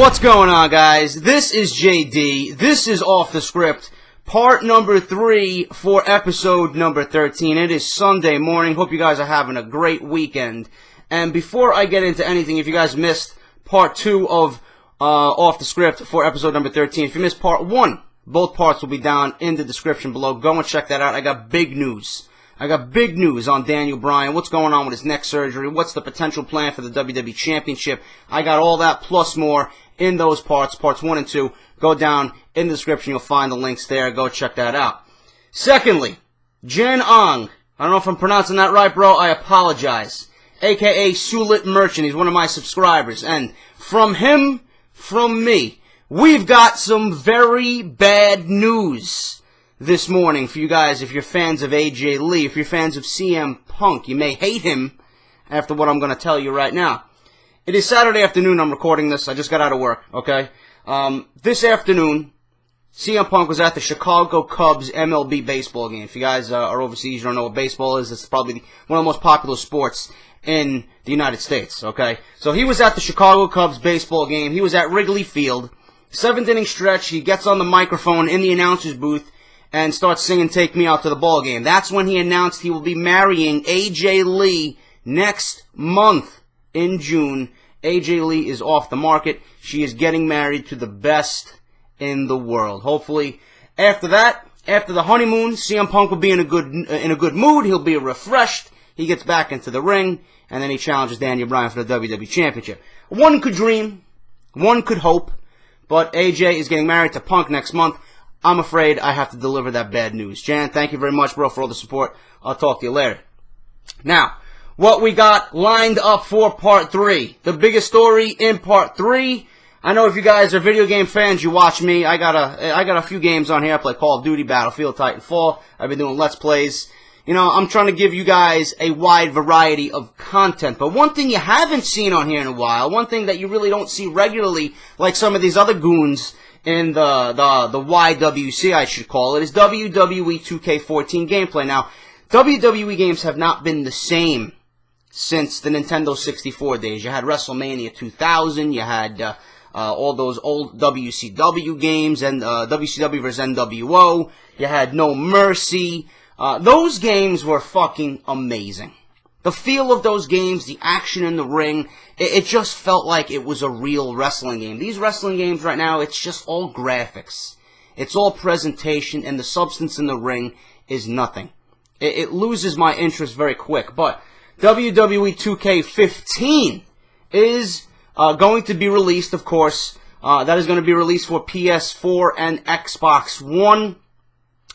What's going on, guys? This is JD. This is Off the Script, part number 3 for episode number 13. It is Sunday morning. Hope you guys are having a great weekend. And before I get into anything, if you guys missed part 2 of Off the Script for episode number 13, if you missed part 1, both parts will be down in the description below. Go and check that out. I got big news. On Daniel Bryan. What's going on with his neck surgery? What's the potential plan for the WWE Championship? I got all that plus more in those parts 1 and 2. Go down in the description. You'll find the links there. Go check that out. Secondly, Jen Ong. I don't know if I'm pronouncing that right, bro. I apologize. AKA Sulit Merchant. He's one of my subscribers. And from him, from me, we've got some very bad news this morning for you guys. If you're fans of AJ Lee, if you're fans of CM Punk, you may hate him after what I'm going to tell you right now. It is Saturday afternoon. I'm recording this. I just got out of work, okay? This afternoon, CM Punk was at the Chicago Cubs MLB baseball game. If you guys are overseas, you don't know what baseball is, it's probably one of the most popular sports in the United States, okay? So he was at the Chicago Cubs baseball game. He was at Wrigley Field. 7th inning stretch. He gets on the microphone in the announcer's booth and starts singing "Take Me Out to the Ball Game." That's when he announced he will be marrying AJ Lee next month in June. AJ Lee is off the market. She is getting married to the best in the world. Hopefully, after that, after the honeymoon, CM Punk will be in a good mood. He'll be refreshed. He gets back into the ring, and then he challenges Daniel Bryan for the WWE Championship. One could dream, one could hope, but AJ is getting married to Punk next month. I'm afraid I have to deliver that bad news. Jan, thank you very much, bro, for all the support. I'll talk to you later. Now, what we got lined up for part 3. The biggest story in part 3. I know if you guys are video game fans, you watch me. I got a few games on here. I play Call of Duty, Battlefield, Titanfall. I've been doing Let's Plays. You know, I'm trying to give you guys a wide variety of content. But one thing you haven't seen on here in a while, one thing that you really don't see regularly, like some of these other goons in the YWC, I should call it, is WWE 2K15 gameplay. Now, WWE games have not been the same since the Nintendo 64 days. You had WrestleMania 2000, you had all those old WCW games, and WCW vs. NWO, you had No Mercy. Those games were fucking amazing. The feel of those games, the action in the ring, it just felt like it was a real wrestling game. These wrestling games right now, it's just all graphics. It's all presentation, and the substance in the ring is nothing. It loses my interest very quick. But WWE 2K15 is going to be released, of course. That is going to be released for PS4 and Xbox One.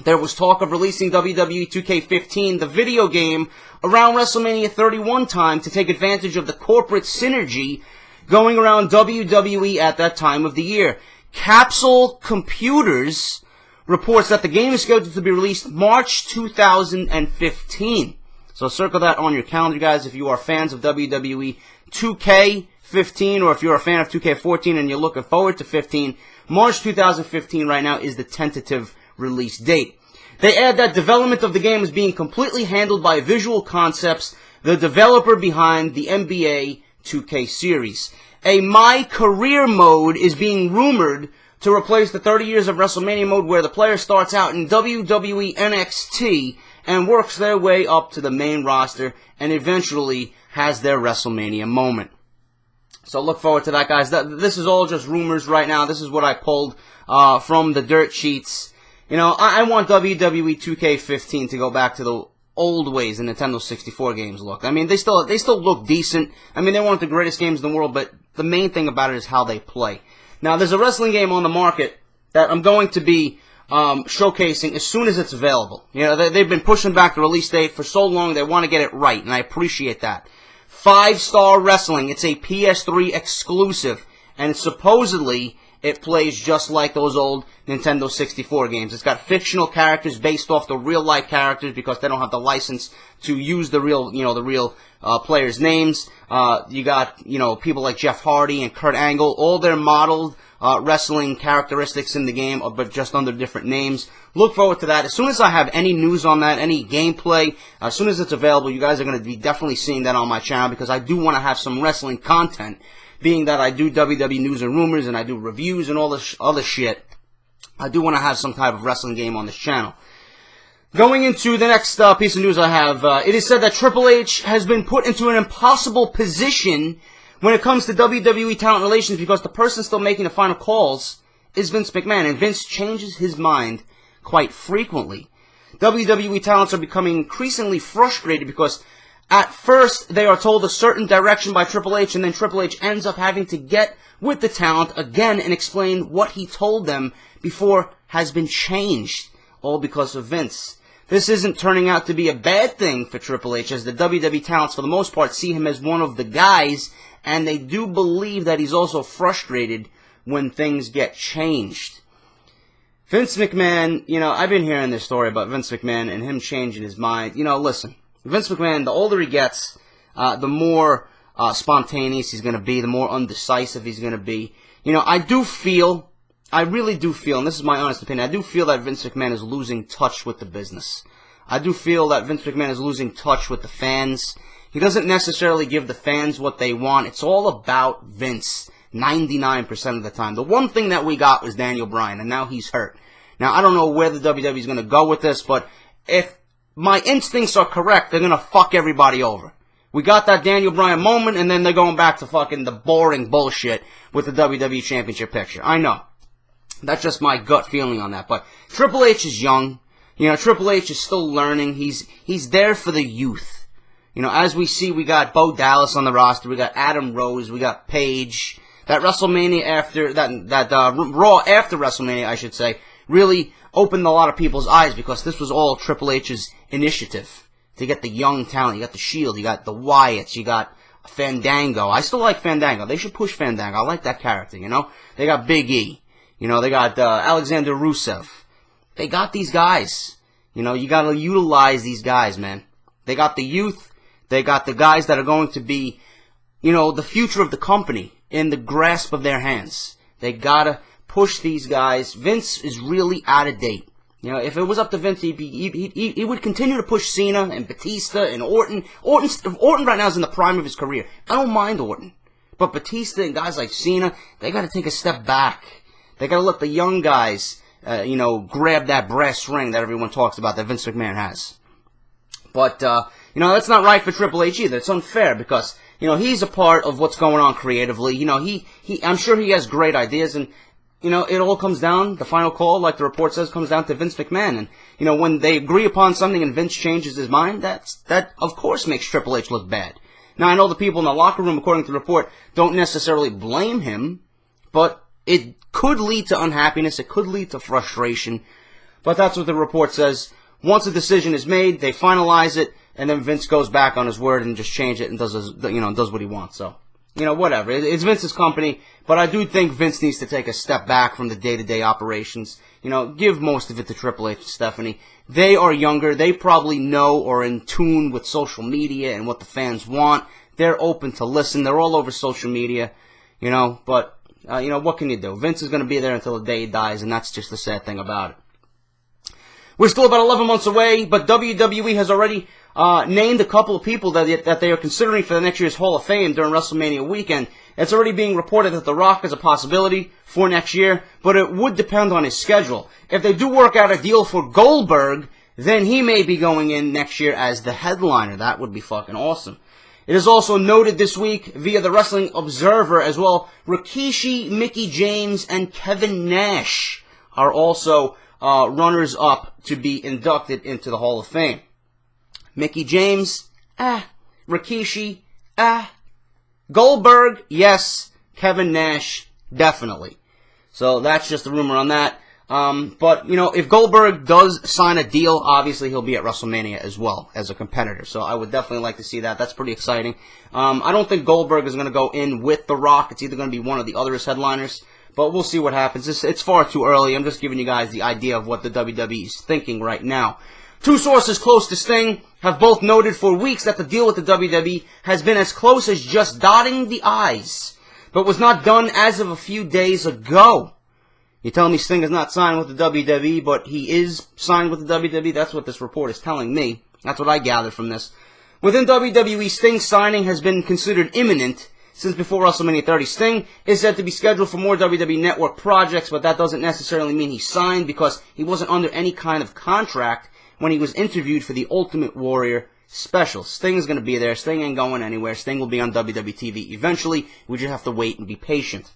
There was talk of releasing WWE 2K15, the video game, around WrestleMania 31 time to take advantage of the corporate synergy going around WWE at that time of the year. Capsule Computers reports that the game is scheduled to be released March 2015. So circle that on your calendar, guys, if you are fans of WWE 2K15, or if you're a fan of 2K14 and you're looking forward to 15, March 2015 right now is the tentative release date. They add that development of the game is being completely handled by Visual Concepts, the developer behind the NBA 2K series. A My Career mode is being rumored to replace the 30 Years of WrestleMania mode, where the player starts out in WWE NXT and works their way up to the main roster and eventually has their WrestleMania moment. So look forward to that, guys. This is all just rumors right now. This is what I pulled from the dirt sheets. You know, I want WWE 2K15 to go back to the old ways the Nintendo 64 games look. I mean, they still look decent. I mean, they're one of the greatest games in the world, but the main thing about it is how they play. Now, there's a wrestling game on the market that I'm going to be showcasing as soon as it's available. You know, they've been pushing back the release date for so long, they want to get it right, and I appreciate that. 5 Star Wrestling. It's a PS3 exclusive, and supposedly it plays just like those old Nintendo 64 games. It's got fictional characters based off the real-life characters because they don't have the license to use the real, players' names. You got, people like Jeff Hardy and Kurt Angle. All their modeled wrestling characteristics in the game, but just under different names. Look forward to that. As soon as I have any news on that, any gameplay, as soon as it's available, you guys are going to be definitely seeing that on my channel because I do want to have some wrestling content being that I do WWE News and Rumors and I do reviews and all this other shit, I do want to have some type of wrestling game on this channel. Going into the next piece of news I have, it is said that Triple H has been put into an impossible position when it comes to WWE talent relations because the person still making the final calls is Vince McMahon, and Vince changes his mind quite frequently. WWE talents are becoming increasingly frustrated because at first they are told a certain direction by Triple H, and then Triple H ends up having to get with the talent again and explain what he told them before has been changed, all because of Vince. This isn't turning out to be a bad thing for Triple H, as the WWE talents for the most part see him as one of the guys, and they do believe that he's also frustrated when things get changed. Vince McMahon, I've been hearing this story about Vince McMahon and him changing his mind. Listen, Vince McMahon, the older he gets, the more spontaneous he's going to be, the more undecisive he's going to be. I really do feel, and this is my honest opinion, I do feel that Vince McMahon is losing touch with the business. I do feel that Vince McMahon is losing touch with the fans. He doesn't necessarily give the fans what they want. It's all about Vince 99% of the time. The one thing that we got was Daniel Bryan, and now he's hurt. Now, I don't know where the WWE is going to go with this, but if my instincts are correct, they're going to fuck everybody over. We got that Daniel Bryan moment, and then they're going back to fucking the boring bullshit with the WWE Championship picture. I know. That's just my gut feeling on that. But Triple H is young. Triple H is still learning. He's there for the youth. As we see, we got Bo Dallas on the roster. We got Adam Rose. We got Paige. That WrestleMania after, that Raw after WrestleMania, I should say, really opened a lot of people's eyes because this was all Triple H's initiative to get the young talent. You got the Shield. You got the Wyatts. You got Fandango. I still like Fandango. They should push Fandango. I like that character, They got Big E. They got Alexander Rusev. They got these guys. You got to utilize these guys, man. They got the youth. They got the guys that are going to be, the future of the company in the grasp of their hands. They got to push these guys. Vince is really out of date. If it was up to Vince, he would continue to push Cena and Batista and Orton. Orton right now is in the prime of his career. I don't mind Orton. But Batista and guys like Cena, they got to take a step back. They got to let the young guys, grab that brass ring that everyone talks about that Vince McMahon has. But, that's not right for Triple H either. It's unfair because, he's a part of what's going on creatively. I'm sure he has great ideas and, it all comes down, the final call, like the report says, comes down to Vince McMahon. And, when they agree upon something and Vince changes his mind, that of course makes Triple H look bad. Now, I know the people in the locker room, according to the report, don't necessarily blame him, but it could lead to unhappiness. It could lead to frustration. But that's what the report says. Once a decision is made, they finalize it, and then Vince goes back on his word and just change it and does what he wants. So, whatever. It's Vince's company, but I do think Vince needs to take a step back from the day-to-day operations. Give most of it to Triple H and Stephanie. They are younger. They probably know or are in tune with social media and what the fans want. They're open to listen. They're all over social media, but what can you do? Vince is going to be there until the day he dies, and that's just the sad thing about it. We're still about 11 months away, but WWE has already named a couple of people that they are considering for the next year's Hall of Fame during WrestleMania weekend. It's already being reported that The Rock is a possibility for next year, but it would depend on his schedule. If they do work out a deal for Goldberg, then he may be going in next year as the headliner. That would be fucking awesome. It is also noted this week via the Wrestling Observer as well, Rikishi, Mickie James, and Kevin Nash are also runners-up to be inducted into the Hall of Fame. Mickie James, Rikishi, Goldberg, yes. Kevin Nash, definitely. So that's just a rumor on that. But, if Goldberg does sign a deal, obviously he'll be at WrestleMania as well as a competitor. So I would definitely like to see that. That's pretty exciting. I don't think Goldberg is going to go in with The Rock. It's either going to be one of the other headliners. But we'll see what happens. It's far too early. I'm just giving you guys the idea of what the WWE is thinking right now. Two sources close to Sting have both noted for weeks that the deal with the WWE has been as close as just dotting the I's, but was not done as of a few days ago. You tell me Sting is not signed with the WWE, but he is signed with the WWE? That's what this report is telling me. That's what I gathered from this. Within WWE, Sting's signing has been considered imminent since before WrestleMania 30. Sting is said to be scheduled for more WWE Network projects, but that doesn't necessarily mean he signed because he wasn't under any kind of contract when he was interviewed for the Ultimate Warrior special. Sting is going to be there. Sting ain't going anywhere. Sting will be on WWE TV eventually. We just have to wait and be patient.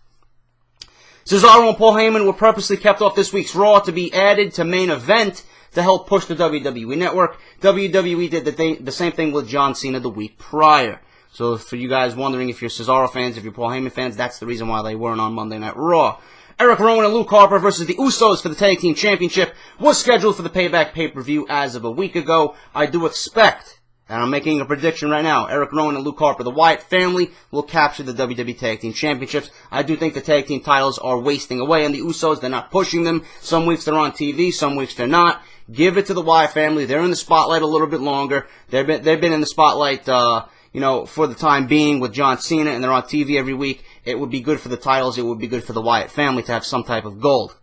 Cesaro and Paul Heyman were purposely kept off this week's Raw to be added to main event to help push the WWE Network. WWE did the same thing with John Cena the week prior. So for you guys wondering if you're Cesaro fans, if you're Paul Heyman fans, that's the reason why they weren't on Monday Night Raw. Eric Rowan and Luke Harper versus the Usos for the Tag Team Championship was scheduled for the Payback pay-per-view as of a week ago. I do expect, and I'm making a prediction right now, Eric Rowan and Luke Harper, the Wyatt family, will capture the WWE Tag Team Championships. I do think the Tag Team titles are wasting away on the Usos. They're not pushing them. Some weeks they're on TV, some weeks they're not. Give it to the Wyatt family. They're in the spotlight a little bit longer. They've been in the spotlight, for the time being with John Cena, and they're on TV every week. It would be good for the titles. It would be good for the Wyatt family to have some type of gold.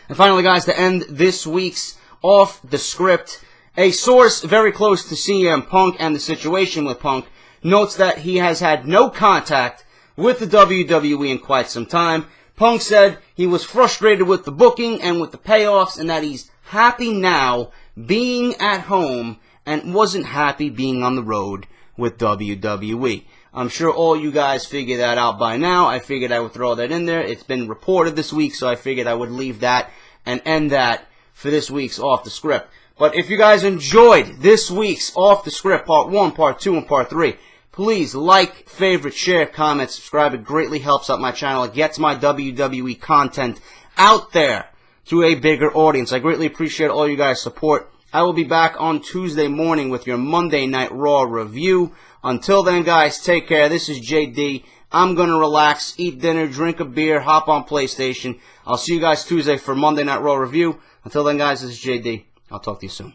And finally, guys, to end this week's Off the Script, a source very close to CM Punk and the situation with Punk notes that he has had no contact with the WWE in quite some time. Punk said he was frustrated with the booking and with the payoffs, and that he's happy now being at home and wasn't happy being on the road with WWE. I'm sure all you guys figured that out by now. I figured I would throw that in there. It's been reported this week, so I figured I would leave that and end that for this week's Off the Script. But if you guys enjoyed this week's Off the Script, Part 1, Part 2, and Part 3, please like, favorite, share, comment, subscribe. It greatly helps out my channel. It gets my WWE content out there to a bigger audience. I greatly appreciate all you guys' support. I will be back on Tuesday morning with your Monday Night Raw review. Until then, guys, take care. This is JD. I'm going to relax, eat dinner, drink a beer, hop on PlayStation. I'll see you guys Tuesday for Monday Night Raw review. Until then, guys, this is JD. I'll talk to you soon.